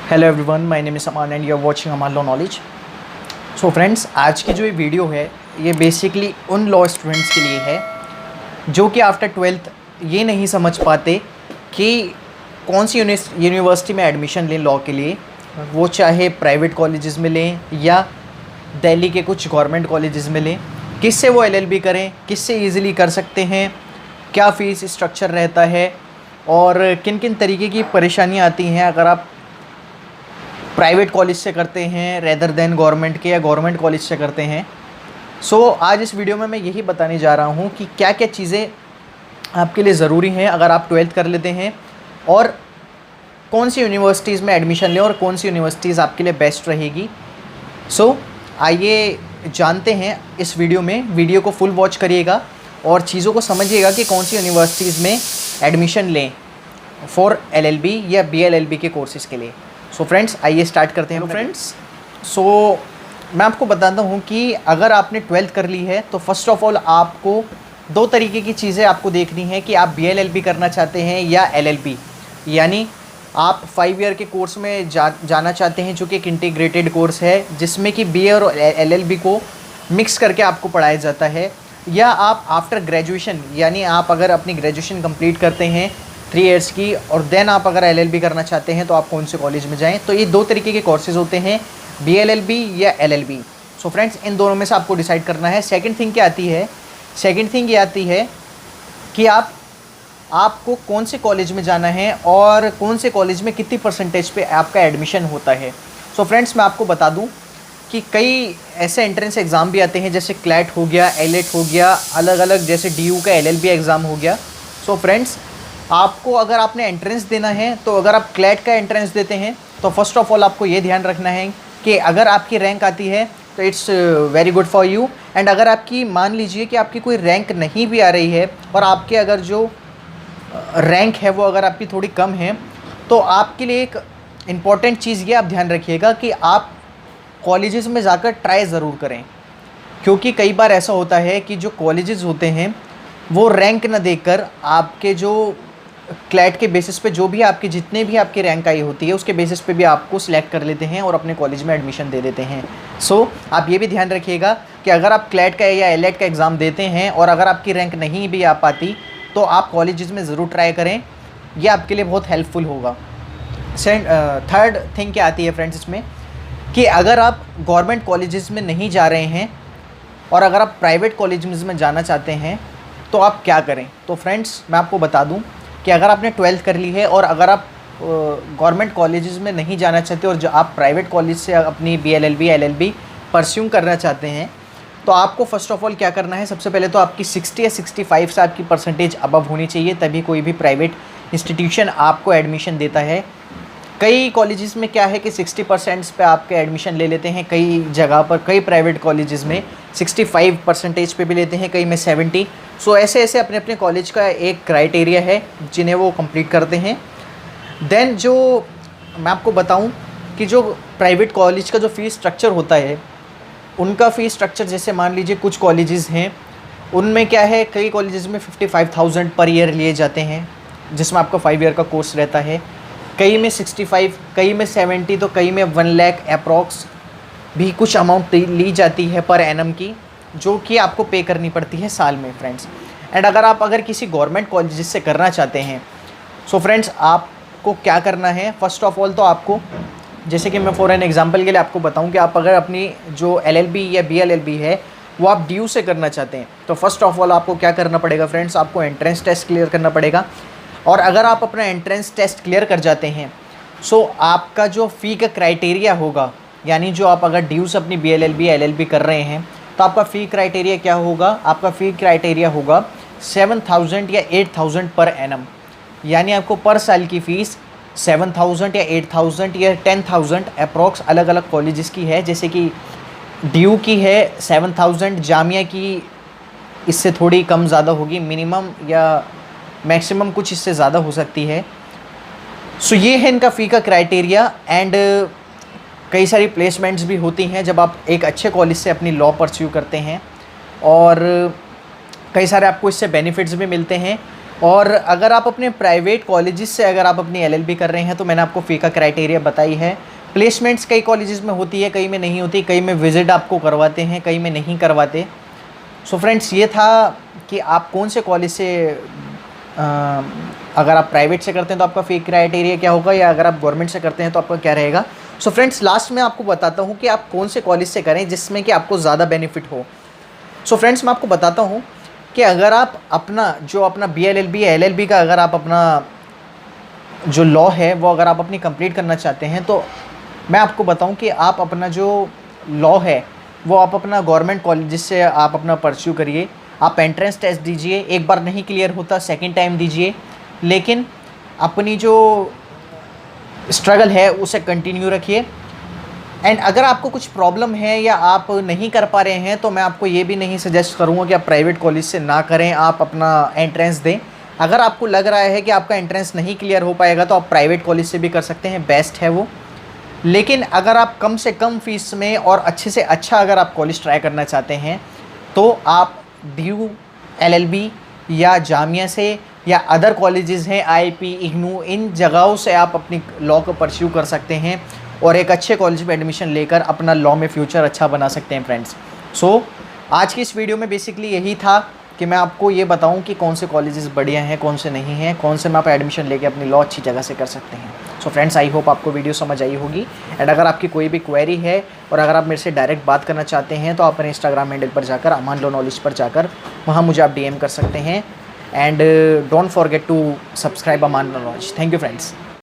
Hello everyone, my name is Aman and you are watching Aman law knowledge. So friends, आज की जो ये video है ये बेसिकली उन लॉ स्टूडेंट्स के लिए है जो कि आफ्टर 12th ये नहीं समझ पाते कि कौन सी यूनिवर्सिटी में एडमिशन लें लॉ के लिए, वो चाहे प्राइवेट कॉलेजेस में लें या दिल्ली के कुछ गवर्नमेंट कॉलेजेस में लें। किससे वो एलएलबी करें, किससे ईजिली कर सकते हैं, क्या फ़ीस स्ट्रक्चर रहता है और किन किन तरीके की परेशानियाँ आती हैं अगर आप प्राइवेट कॉलेज से करते हैं रेदर देन गवर्नमेंट के या गवर्नमेंट कॉलेज से करते हैं। आज इस वीडियो में मैं यही बताने जा रहा हूँ कि क्या क्या चीज़ें आपके लिए ज़रूरी हैं अगर आप 12th कर लेते हैं और कौन सी यूनिवर्सिटीज़ में एडमिशन लें और कौन सी यूनिवर्सिटीज़ आपके लिए बेस्ट रहेगी। आइए जानते हैं इस वीडियो में। वीडियो को फुल वॉच करिएगा और चीज़ों को समझिएगा कि कौन सी यूनिवर्सिटीज़ में एडमिशन लें फॉर एलएलबी या बीएलएलबी के कोर्सेज़ के लिए। फ्रेंड्स, आइए स्टार्ट करते हैं। फ्रेंड्स, मैं आपको बताता हूँ कि अगर आपने 12th कर ली है तो फर्स्ट ऑफ ऑल आपको दो तरीके की चीज़ें आपको देखनी है कि आप बीएलएलबी करना चाहते हैं या एलएलबी, यानी आप 5 ईयर के कोर्स में जाना चाहते हैं जो कि एक इंटीग्रेटेड कोर्स है जिसमें कि बीए और एलएलबी को मिक्स करके आपको पढ़ाया जाता है, या आप आफ्टर ग्रेजुएशन यानी आप अगर अपनी ग्रेजुएशन कंप्लीट करते हैं 3 इयर्स की और देन आप अगर एलएलबी करना चाहते हैं तो आप कौन से कॉलेज में जाएं। तो ये दो तरीके के कोर्सेज़ होते हैं, बीएलएलबी या एलएलबी। फ्रेंड्स, इन दोनों में से आपको डिसाइड करना है। सेकंड थिंग क्या आती है? सेकंड थिंग ये आती है कि आपको कौन से कॉलेज में जाना है और कौन से कॉलेज में कितनी परसेंटेज पे आपका एडमिशन होता है। फ्रेंड्स, मैं आपको बता दूँ कि कई ऐसे एंट्रेंस एग्ज़ाम भी आते हैं जैसे क्लैट हो गया, एलेट हो गया, अलग अलग जैसे डीयू का एलएलबी एग्ज़ाम हो गया। फ्रेंड्स, आपको अगर आपने एंट्रेंस देना है तो अगर आप क्लैट का एंट्रेंस देते हैं तो फर्स्ट ऑफ ऑल आपको ये ध्यान रखना है कि अगर आपकी रैंक आती है तो it's very good for you. And अगर आपकी मान लीजिए कि आपकी कोई रैंक नहीं भी आ रही है और आपके अगर जो रैंक है वो अगर आपकी थोड़ी कम है तो आपके लिए एक इम्पॉर्टेंट चीज़ ये आप ध्यान रखिएगा कि आप कॉलेजेस में जाकर ट्राई ज़रूर करें, क्योंकि कई बार ऐसा होता है कि जो कॉलेजेस होते हैं वो रैंक न देकर आपके जो क्लैट के बेसिस पे जो भी आपकी जितने भी आपकी रैंक आई होती है उसके बेसिस पे भी आपको सिलेक्ट कर लेते हैं और अपने कॉलेज में एडमिशन दे देते हैं। आप ये भी ध्यान रखिएगा कि अगर आप क्लैट का या एलेट का एग्ज़ाम देते हैं और अगर आपकी रैंक नहीं भी आ पाती तो आप कॉलेजेस में ज़रूर ट्राई करें, ये आपके लिए बहुत हेल्पफुल होगा। थर्ड थिंग क्या आती है फ्रेंड्स इसमें कि अगर आप गवर्नमेंट कॉलेजेस में नहीं जा रहे हैं और अगर आप प्राइवेट कॉलेजेस में जाना चाहते हैं तो आप क्या करें। फ्रेंड्स, मैं आपको बता दूं कि अगर आपने 12th कर ली है और अगर आप गवर्नमेंट कॉलेजेस में नहीं जाना चाहते और जो आप प्राइवेट कॉलेज से अपनी बीएलएलबी एलएलबी परस्यूम करना चाहते हैं तो आपको फ़र्स्ट ऑफ ऑल क्या करना है। सबसे पहले तो आपकी 60 या 65 से आपकी परसेंटेज अबव होनी चाहिए, तभी कोई भी प्राइवेट इंस्टीट्यूशन आपको एडमिशन देता है। कई कॉलेजेस में क्या है कि 60% पे आपके एडमिशन ले लेते हैं, कई जगह पर कई प्राइवेट कॉलेजेस में 65% पे भी लेते हैं, कई में 70। ऐसे ऐसे अपने अपने कॉलेज का एक क्राइटेरिया है जिन्हें वो कंप्लीट करते हैं। देन जो मैं आपको बताऊं कि जो प्राइवेट कॉलेज का जो फ़ीस स्ट्रक्चर होता है उनका फ़ीस स्ट्रक्चर, जैसे मान लीजिए कुछ कॉलेजेस हैं उनमें क्या है, कई कॉलेजेस में 55,000 पर ईयर लिए जाते हैं जिसमें आपका 5 ईयर का कोर्स रहता है, कई में 65, कई में 70, तो कई में 1 लाख अप्रॉक्स भी कुछ अमाउंट ली जाती है पर एनम की, जो कि आपको पे करनी पड़ती है साल में फ्रेंड्स। एंड अगर किसी गवर्नमेंट कॉलेज से करना चाहते हैं फ्रेंड्स, आपको क्या करना है। फ़र्स्ट ऑफ ऑल तो आपको, जैसे कि मैं फॉर एन एग्जांपल के लिए आपको बताऊं कि आप अगर अपनी जो एलएलबी या बीएलएलबी है वो आप ड्यू से करना चाहते हैं तो फर्स्ट ऑफ ऑल आपको क्या करना पड़ेगा फ्रेंड्स, आपको एंट्रेंस टेस्ट क्लियर करना पड़ेगा। और अगर आप अपना एंट्रेंस टेस्ट क्लियर कर जाते हैं आपका जो फ़ी का क्राइटेरिया होगा, यानी जो आप अगर ड्यू से अपनी बीएलएलबी एलएलबी कर रहे हैं तो आपका फ़ी क्राइटेरिया क्या होगा, आपका फ़ी क्राइटेरिया होगा 7,000 या 8,000 पर एनम, यानी आपको पर साल की फ़ीस 7,000 या 8,000 या 10,000 अप्रॉक्स अलग अलग कॉलेजेस की है। जैसे कि ड्यू की है 7,000, जामिया की इससे थोड़ी कम ज़्यादा होगी, मिनिमम या मैक्सिमम कुछ इससे ज़्यादा हो सकती है। ये है इनका फ़ी का क्राइटेरिया। एंड कई सारी प्लेसमेंट्स भी होती हैं जब आप एक अच्छे कॉलेज से अपनी लॉ परस्यू करते हैं और कई सारे आपको इससे बेनिफिट्स भी मिलते हैं। और अगर आप अपने प्राइवेट कॉलेजेस से अगर आप अपनी एलएलबी कर रहे हैं तो मैंने आपको फ़ी का क्राइटेरिया बताई है। प्लेसमेंट्स कई कॉलेजेस में होती है, कई में नहीं होती, कई में विज़िट आपको करवाते हैं, कई में नहीं करवाते। सो फ्रेंड्स, ये था कि आप कौन से कॉलेज से अगर आप प्राइवेट से करते हैं तो आपका फ़ी क्राइटेरिया क्या होगा, या अगर आप गवर्नमेंट से करते हैं तो आपका क्या रहेगा। सो फ्रेंड्स, लास्ट में आपको बताता हूँ कि आप कौन से कॉलेज से करें जिसमें कि आपको ज़्यादा बेनिफिट हो। सो फ्रेंड्स, मैं आपको बताता हूँ कि अगर आप अपना BLLB या LLB का अगर आप अपना जो लॉ है वो अगर आप अपनी कंप्लीट करना चाहते हैं तो मैं आपको बताऊं कि आप अपना जो लॉ है वो आप अपना गवर्नमेंट कॉलेज से आप अपना परस्यू करिए। आप एंट्रेंस टेस्ट दीजिए, एक बार नहीं क्लियर होता सेकंड टाइम दीजिए, लेकिन अपनी जो स्ट्रगल है उसे कंटिन्यू रखिए। एंड अगर आपको कुछ प्रॉब्लम है या आप नहीं कर पा रहे हैं तो मैं आपको ये भी नहीं सजेस्ट करूँगा कि आप प्राइवेट कॉलेज से ना करें, आप अपना एंट्रेंस दें। अगर आपको लग रहा है कि आपका एंट्रेंस नहीं क्लियर हो पाएगा तो आप प्राइवेट कॉलेज से भी कर सकते हैं, बेस्ट है वो। लेकिन अगर आप कम से कम फीस में और अच्छे से अच्छा अगर आप कॉलेज ट्राई करना चाहते हैं तो आप DU, LLB या जामिया से या अदर कॉलेजेस हैं IIP, IGNOU, इन जगहों से आप अपनी लॉ को परस्यू कर सकते हैं और एक अच्छे कॉलेज में एडमिशन लेकर अपना लॉ में फ्यूचर अच्छा बना सकते हैं फ्रेंड्स। सो आज की इस वीडियो में बेसिकली यही था कि मैं आपको ये बताऊं कि कौन से कॉलेजेस बढ़िया हैं, कौन से नहीं हैं, कौन से में आप एडमिशन लेके अपनी लॉ अच्छी जगह से कर सकते हैं। सो फ्रेंड्स, आई होप आपको वीडियो समझ आई होगी। एंड अगर आपकी कोई भी क्वेरी है और अगर आप मेरे से डायरेक्ट बात करना चाहते हैं तो आप मेरे इंस्टाग्राम हैंडल पर जाकर, अमान लॉ नॉलेज पर जाकर वहाँ मुझे आप DM कर सकते हैं। And don't forget to subscribe Aman law knowledge. Thank you friends.